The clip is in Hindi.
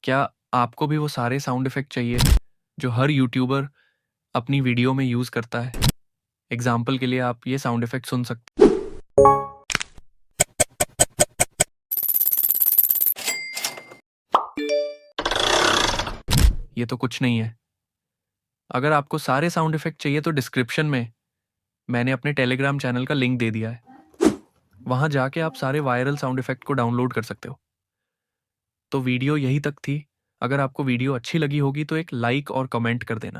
क्या आपको भी वो सारे साउंड इफ़ेक्ट चाहिए जो हर यूट्यूबर अपनी वीडियो में यूज़ करता है? एग्ज़ाम्पल के लिए आप ये साउंड इफ़ेक्ट सुन सकते। ये तो कुछ नहीं है। अगर आपको सारे साउंड इफ़ेक्ट चाहिए तो डिस्क्रिप्शन में मैंने अपने टेलीग्राम चैनल का लिंक दे दिया है। वहाँ जाके आप सारे वायरल साउंड इफ़ेक्ट को डाउनलोड कर सकते हो। तो वीडियो यहीं तक थी। अगर आपको वीडियो अच्छी लगी होगी तो एक लाइक और कमेंट कर देना।